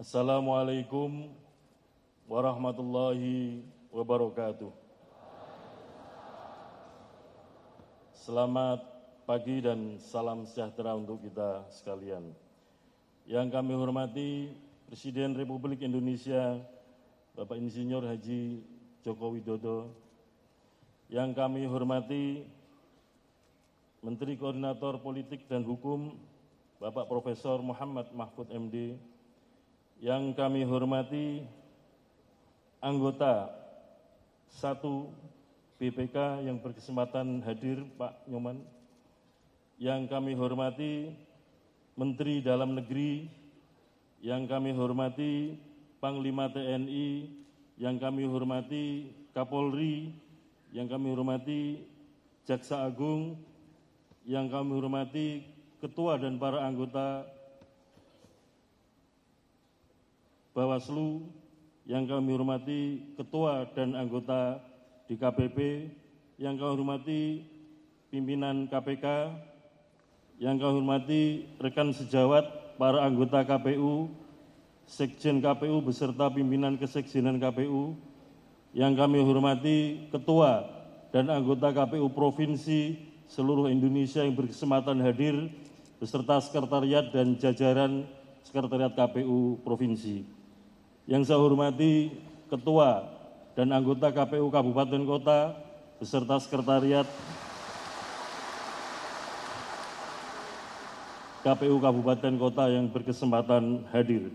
Assalamualaikum warahmatullahi wabarakatuh. Selamat pagi dan salam sejahtera untuk kita sekalian. Yang kami hormati Presiden Republik Indonesia, Bapak Insinyur Haji Joko Widodo. Yang kami hormati Menteri Koordinator Politik dan Hukum, Bapak Profesor Muhammad Mahfud MD. Yang kami hormati anggota 1 BPK yang berkesempatan hadir, Pak Nyoman. Yang kami hormati Menteri Dalam Negeri, yang kami hormati Panglima TNI, yang kami hormati Kapolri, yang kami hormati Jaksa Agung, yang kami hormati Ketua dan para anggota Bawaslu, yang kami hormati Ketua dan anggota DKPP, yang kami hormati pimpinan KPK, yang kami hormati rekan sejawat para anggota KPU, Sekjen KPU beserta pimpinan Kesekjenan KPU, yang kami hormati Ketua dan anggota KPU Provinsi seluruh Indonesia yang berkesempatan hadir, beserta sekretariat dan jajaran sekretariat KPU Provinsi. Yang saya hormati Ketua dan anggota KPU Kabupaten Kota beserta sekretariat KPU Kabupaten Kota yang berkesempatan hadir.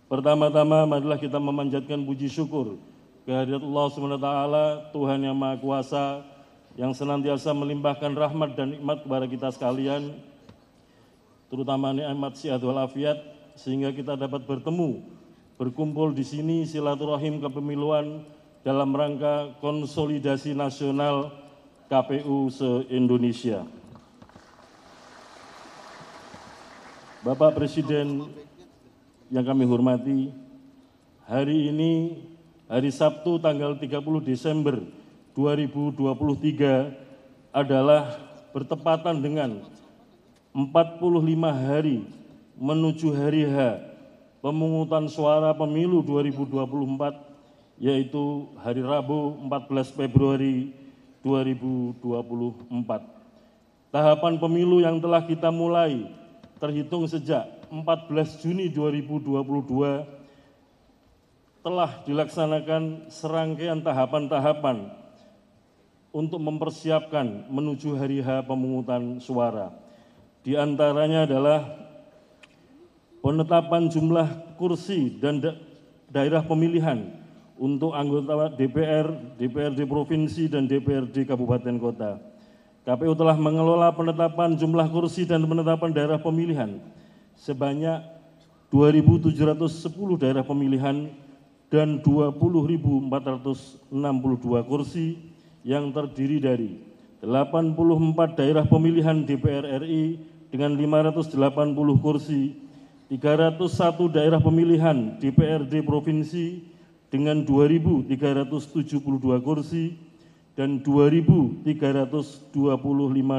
Pertama-tama marilah kita memanjatkan puji syukur kehadirat Allah SWT, Tuhan yang Maha Kuasa, yang senantiasa melimpahkan rahmat dan nikmat kepada kita sekalian, terutama nikmat sehat walafiat, sehingga kita dapat berkumpul di sini silaturahim kepemiluan dalam rangka konsolidasi nasional KPU se-Indonesia. Bapak Presiden yang kami hormati, hari ini, hari Sabtu tanggal 30 Desember 2023 adalah bertepatan dengan 45 hari menuju hari H pemungutan suara pemilu 2024, yaitu hari Rabu 14 Februari 2024. Tahapan pemilu yang telah kita mulai terhitung sejak 14 Juni 2022 telah dilaksanakan serangkaian tahapan-tahapan untuk mempersiapkan menuju hari H pemungutan suara. Di antaranya adalah penetapan jumlah kursi dan daerah pemilihan untuk anggota DPR, DPRD Provinsi, dan DPRD Kabupaten Kota. KPU telah mengelola penetapan jumlah kursi dan penetapan daerah pemilihan sebanyak 2.710 daerah pemilihan dan 20.462 kursi yang terdiri dari 84 daerah pemilihan DPR RI dengan 580 kursi, 301 daerah pemilihan DPRD Provinsi dengan 2.372 kursi, dan 2.325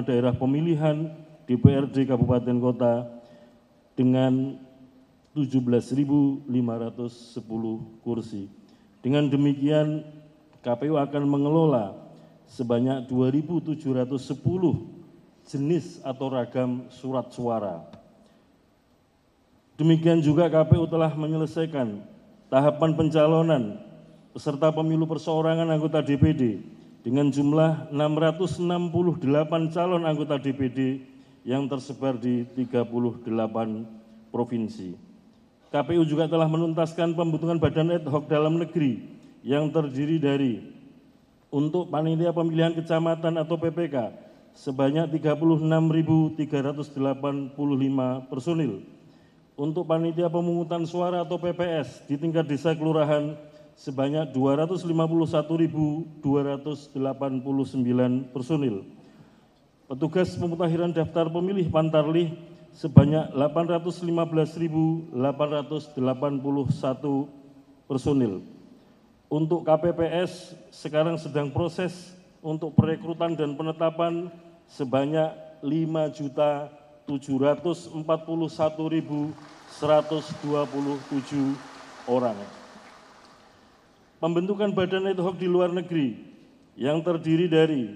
daerah pemilihan DPRD Kabupaten Kota dengan 17.510 kursi. Dengan demikian, KPU akan mengelola sebanyak 2.710 jenis atau ragam surat suara. Demikian juga KPU telah menyelesaikan tahapan pencalonan peserta pemilu perseorangan anggota DPD dengan jumlah 668 calon anggota DPD yang tersebar di 38 provinsi. KPU juga telah menuntaskan pembentukan badan ad hoc dalam negeri yang terdiri dari untuk panitia pemilihan kecamatan atau PPK sebanyak 36.385 personil. Untuk panitia pemungutan suara atau PPS di tingkat desa kelurahan sebanyak 251.289 personil. Petugas pemutakhiran daftar pemilih Pantarlih sebanyak 815.881 personil. Untuk KPPS sekarang sedang proses untuk perekrutan dan penetapan sebanyak 5.741.900 127 orang. Pembentukan badan ad hoc di luar negeri yang terdiri dari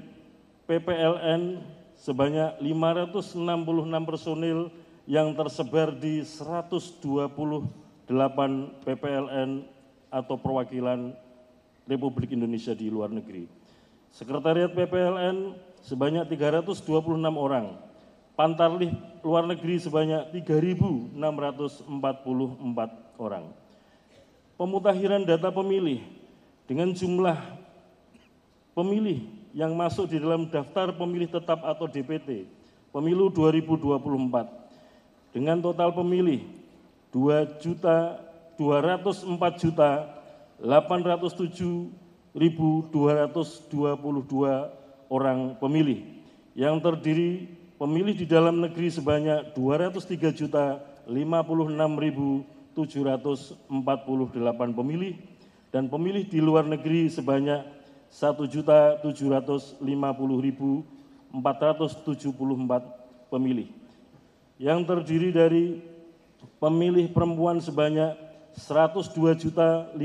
PPLN sebanyak 566 personil yang tersebar di 128 PPLN atau perwakilan Republik Indonesia di luar negeri. Sekretariat PPLN sebanyak 326 orang, Pantarlih luar negeri sebanyak 3.644 orang. Pemutakhiran data pemilih dengan jumlah pemilih yang masuk di dalam daftar pemilih tetap atau DPT pemilu 2024 dengan total pemilih 2.204.807.222 orang pemilih yang terdiri pemilih di dalam negeri sebanyak 203.056.748 pemilih dan pemilih di luar negeri sebanyak 1.750.474 pemilih yang terdiri dari pemilih perempuan sebanyak 102.588.719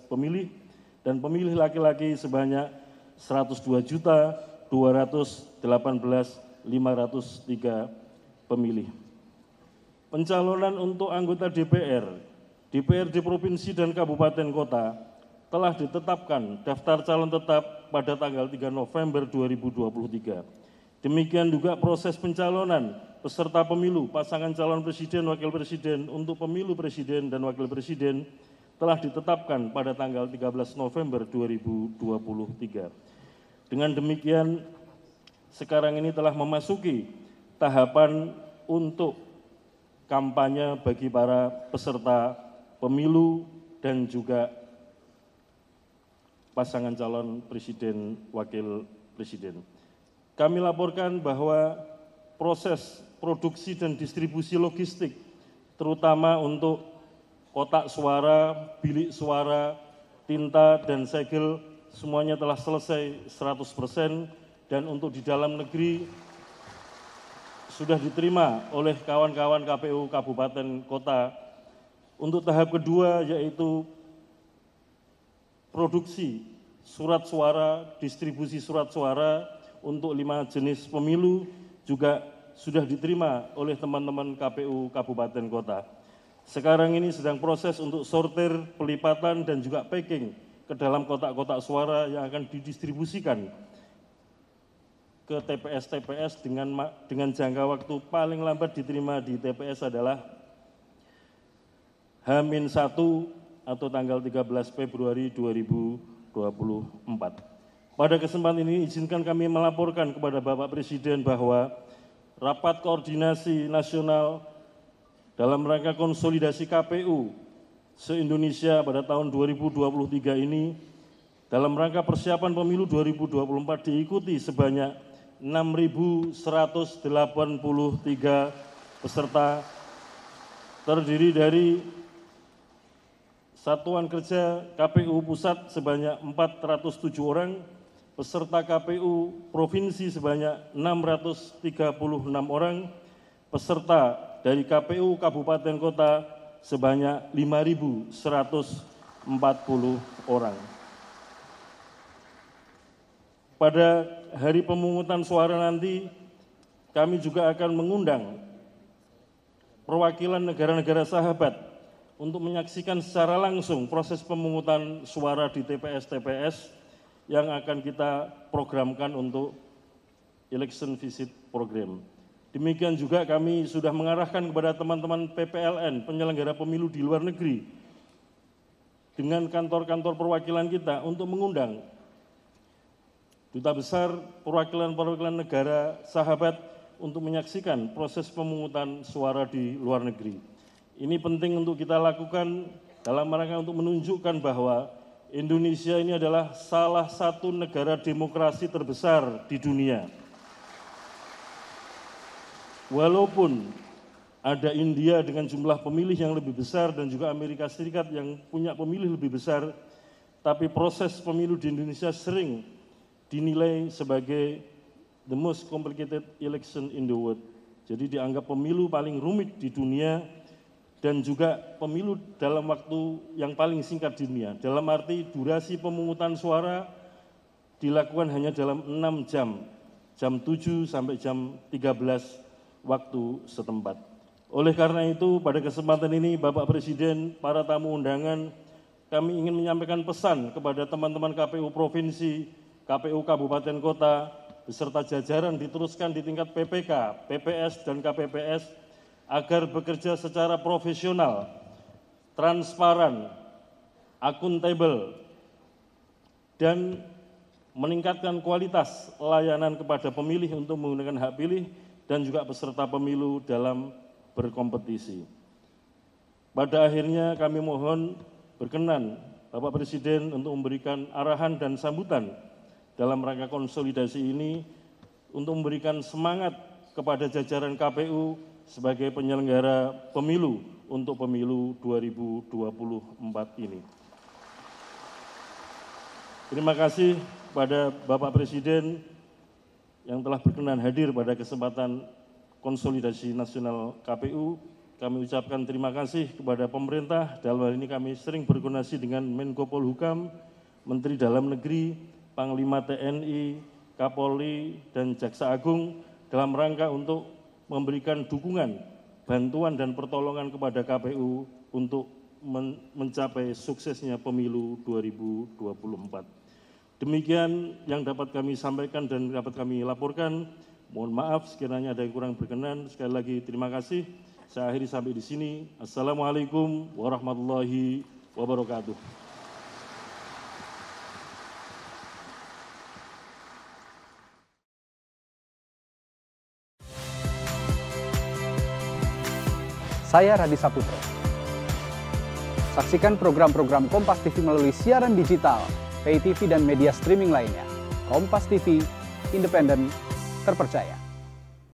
pemilih dan pemilih laki-laki sebanyak 102.218.503 pemilih. Pencalonan untuk anggota DPRD Provinsi dan Kabupaten Kota telah ditetapkan daftar calon tetap pada tanggal 3 November 2023. Demikian juga proses pencalonan peserta pemilu pasangan calon presiden wakil presiden untuk pemilu presiden dan wakil presiden telah ditetapkan pada tanggal 13 November 2023. Dengan demikian, sekarang ini telah memasuki tahapan untuk kampanye bagi para peserta pemilu dan juga pasangan calon presiden wakil presiden. Kami laporkan bahwa proses produksi dan distribusi logistik, terutama untuk kotak suara, bilik suara, tinta, dan segel, semuanya telah selesai 100% dan untuk di dalam negeri sudah diterima oleh kawan-kawan KPU Kabupaten Kota. Untuk tahap kedua yaitu produksi surat suara, distribusi surat suara untuk 5 jenis pemilu juga sudah diterima oleh teman-teman KPU Kabupaten Kota. Sekarang ini sedang proses untuk sortir, pelipatan, dan juga packing ke dalam kotak-kotak suara yang akan didistribusikan ke TPS-TPS dengan jangka waktu paling lambat diterima di TPS adalah H-1 atau tanggal 13 Februari 2024. Pada kesempatan ini izinkan kami melaporkan kepada Bapak Presiden bahwa rapat koordinasi nasional dalam rangka konsolidasi KPU se-Indonesia pada tahun 2023 ini dalam rangka persiapan pemilu 2024 diikuti sebanyak 6.183 peserta terdiri dari Satuan Kerja KPU Pusat sebanyak 407 orang, peserta KPU Provinsi sebanyak 636 orang, peserta dari KPU Kabupaten Kota sebanyak 5.140 orang. Pada hari pemungutan suara nanti, kami juga akan mengundang perwakilan negara-negara sahabat untuk menyaksikan secara langsung proses pemungutan suara di TPS-TPS yang akan kita programkan untuk election visit program. Demikian juga kami sudah mengarahkan kepada teman-teman PPLN, penyelenggara pemilu di luar negeri, dengan kantor-kantor perwakilan kita untuk mengundang duta besar perwakilan-perwakilan negara sahabat untuk menyaksikan proses pemungutan suara di luar negeri. Ini penting untuk kita lakukan dalam rangka untuk menunjukkan bahwa Indonesia ini adalah salah satu negara demokrasi terbesar di dunia. Walaupun ada India dengan jumlah pemilih yang lebih besar dan juga Amerika Serikat yang punya pemilih lebih besar, tapi proses pemilu di Indonesia sering dinilai sebagai the most complicated election in the world. Jadi dianggap pemilu paling rumit di dunia dan juga pemilu dalam waktu yang paling singkat di dunia. Dalam arti durasi pemungutan suara dilakukan hanya dalam 6 jam, jam 7 sampai jam 13 waktu setempat. Oleh karena itu, pada kesempatan ini Bapak Presiden, para tamu undangan, kami ingin menyampaikan pesan kepada teman-teman KPU Provinsi, KPU Kabupaten Kota, beserta jajaran diteruskan di tingkat PPK, PPS, dan KPPS agar bekerja secara profesional, transparan, akuntabel, dan meningkatkan kualitas layanan kepada pemilih untuk menggunakan hak pilih dan juga peserta pemilu dalam berkompetisi. Pada akhirnya kami mohon berkenan Bapak Presiden untuk memberikan arahan dan sambutan dalam rangka konsolidasi ini untuk memberikan semangat kepada jajaran KPU sebagai penyelenggara pemilu untuk pemilu 2024 ini. Terima kasih kepada Bapak Presiden yang telah berkenan hadir pada kesempatan konsolidasi nasional KPU. Kami ucapkan terima kasih kepada pemerintah. Dalam hal ini kami sering berkoordinasi dengan Menko Polhukam, Menteri Dalam Negeri, Panglima TNI, Kapolri, dan Jaksa Agung dalam rangka untuk memberikan dukungan, bantuan, dan pertolongan kepada KPU untuk mencapai suksesnya pemilu 2024. Demikian yang dapat kami sampaikan dan dapat kami laporkan. Mohon maaf sekiranya ada yang kurang berkenan. Sekali lagi terima kasih. Saya akhiri sampai di sini. Assalamualaikum warahmatullahi wabarakatuh. Saya Radi Saputro. Saksikan program-program Kompas TV melalui siaran digital, pay TV, dan media streaming lainnya. Kompas TV, independen, terpercaya.